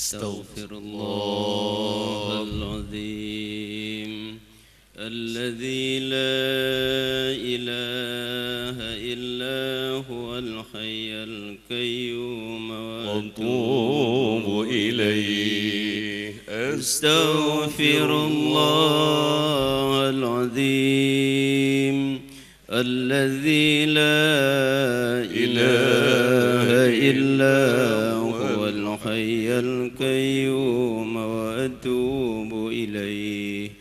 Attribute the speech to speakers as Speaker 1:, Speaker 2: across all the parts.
Speaker 1: استغفر الله العظيم الذي لا إله إلا هو الحي القيوم
Speaker 2: وأتوب إليه.
Speaker 1: استغفر الله العظيم الذي لا إله إلا هو الحي القيوم وأتوب إليه.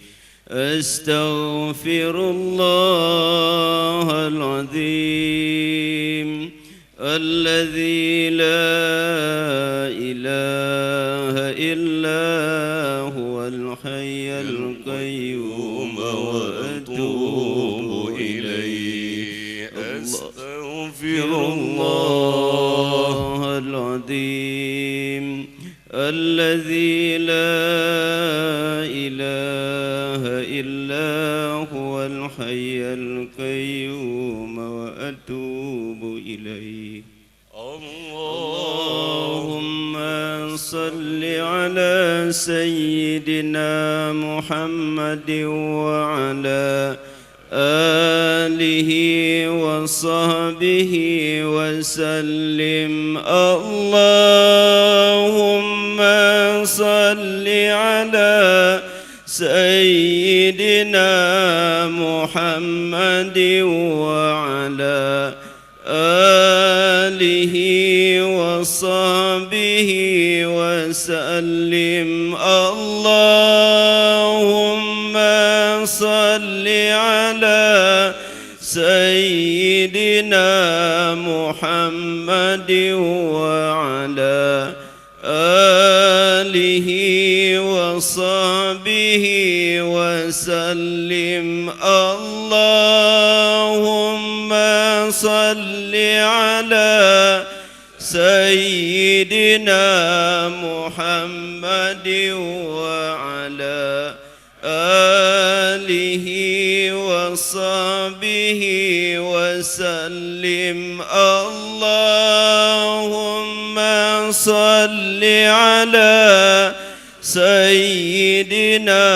Speaker 1: أستغفر الله العظيم الذي لا إله إلا هو الحي القيوم وأتوب إليه.
Speaker 2: أستغفر
Speaker 1: الله العظيم الذي لا إله إلا هو الحي القيوم وأتوب إليه. اللهم صل على سيدنا محمد وعلى آله وصحبه وسلم. اللهم صل على سيدنا محمد وعلى آله وصحبه وسلم. اللهم صل على سيدنا محمد وعلى آله وصحبه وسلم. اللهم صل على سيدنا محمد وعلى آله وصحبه وسلم. اللهم صل على سيدنا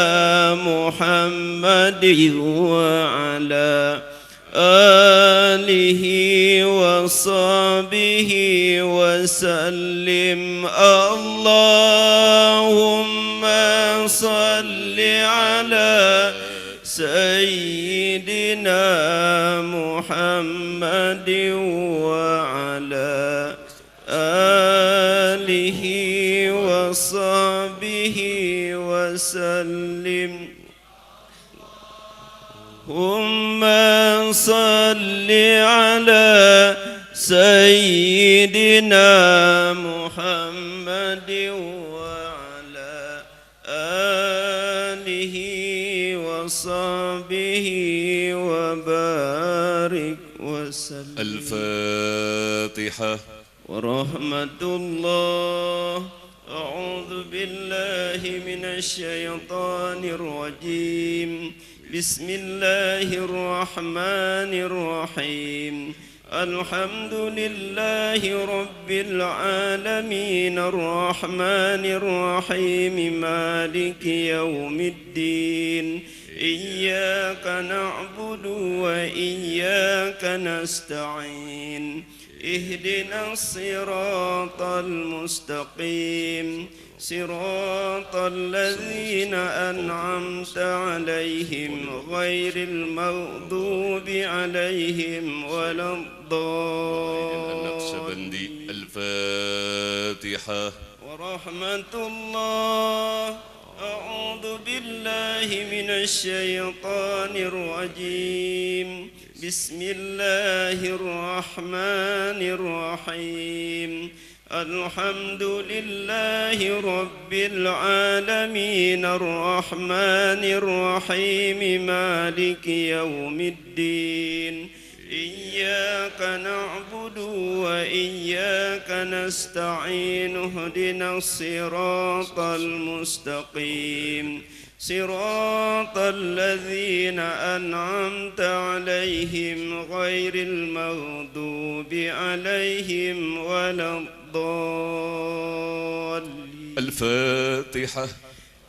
Speaker 1: محمد وعلى آله وصحبه وسلم. اللهم صل على سيدنا محمد وعلى آله وصحبه وسلم. اللهم صل على سيدنا محمد وعلى آله وصحبه وبارك وسلم.
Speaker 2: الفاتحة.
Speaker 1: ورحمة الله. أعوذ بالله من الشيطان الرجيم. بسم الله الرحمن الرحيم. الحمد لله رب العالمين الرحمن الرحيم مالك يوم الدين. إياك نعبد وإياك نستعين. اهدنا الصراط المستقيم صراط الذين أنعمت عليهم غير المغضوب عليهم ولا الضالين.
Speaker 2: الفاتحة.
Speaker 1: ورحمة الله. أعوذ بالله من الشيطان الرجيم. بسم الله الرحمن الرحيم. الحمد لله رب العالمين الرحمن الرحيم مالك يوم الدين. إياك نعبد وإياك نستعين. اهدنا الصراط المستقيم صراط الذين أنعمت عليهم غير المغضوب عليهم ولا الضالين.
Speaker 2: الفاتحة.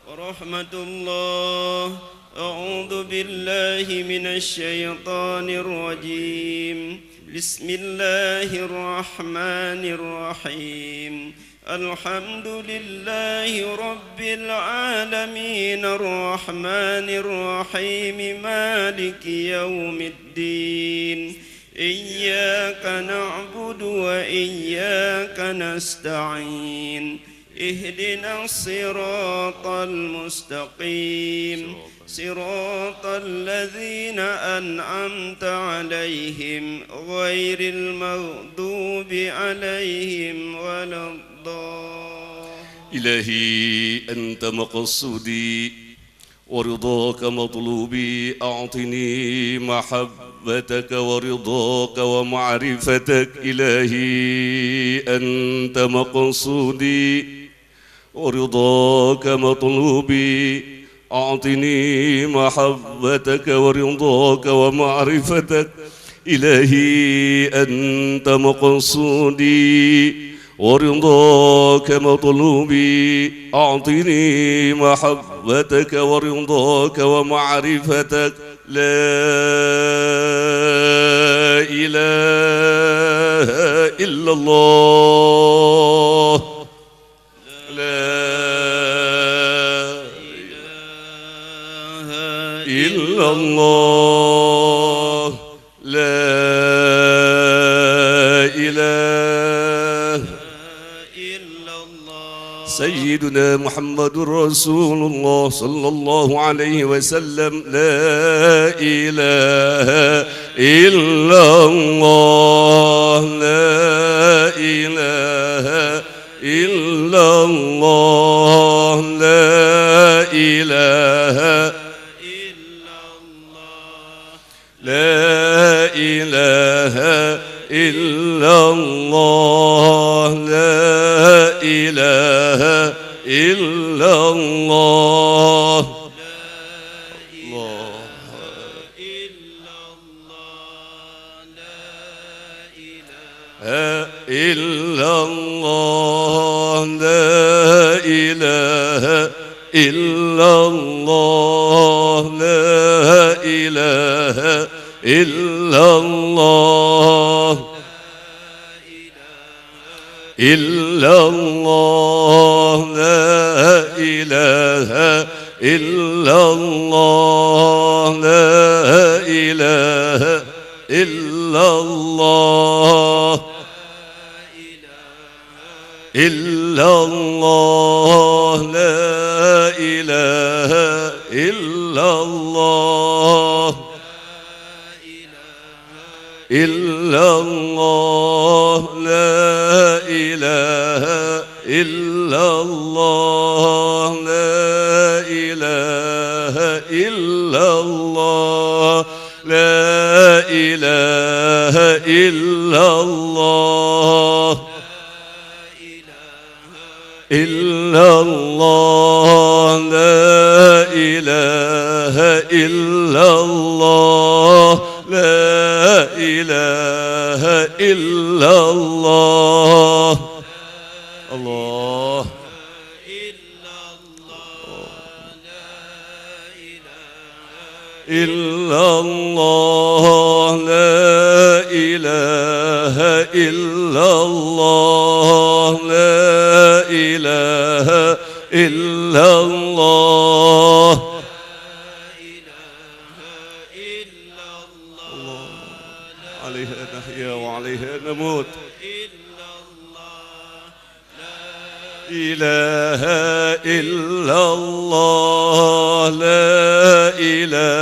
Speaker 1: ورحمة الله. أعوذ بالله من الشيطان الرجيم. بسم الله الرحمن الرحيم. الحمد لله رب العالمين الرحمن الرحيم مالك يوم الدين. إياك نعبد وإياك نستعين. اهدنا الصراط المستقيم صراط الذين أنعمت عليهم غير المغضوب عليهم ولا الضالين.
Speaker 2: إلهي أنت مقصودي ورضاك مطلوبي، أعطني محبتك ورضاك ومعرفتك. إلهي أنت مقصودي ورضاك مطلوبي، أعطني محبتك ورضاك ومعرفتك. إلهي أنت مقصودي ورضاك مطلوبي، أعطني محبتك ورضاك ومعرفتك. لا إله إلا الله. لا إله إلا الله. لا إله إلا الله. سيدنا محمد رسول الله صلى الله عليه وسلم. لا إله إلا الله. لا إله إلا الله. لا إله إلا الله. لا إله إلا الله. لا إله إلا الله. إلا الله. لا إله إلا الله. لا إله إلا الله. إلا الله. لا إله إلا الله. لا إله إلا الله. إلا الله. لا إله إلا الله. إلا الله. لا إله إلا الله. لا إله إلا الله. لا إله إلا الله. إلا الله. لا إله إلا الله. لا إله إلا الله. الله. إلا الله. لا إله إلا الله. لا إله إلا الله. عليها نحيا وعليها نموت. إله إلا الله. لا إله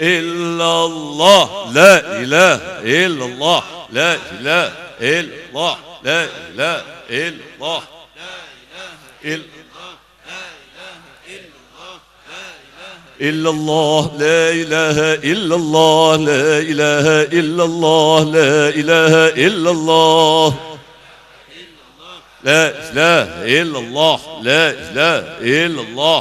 Speaker 2: إلا الله. لا إله إلا الله. لا إله إلا الله. لا إله إلا الله. إلا الله. لا إله إلا الله. لا إله إلا الله. لا إله إلا الله. لا إله إلا الله. لا إله إلا الله.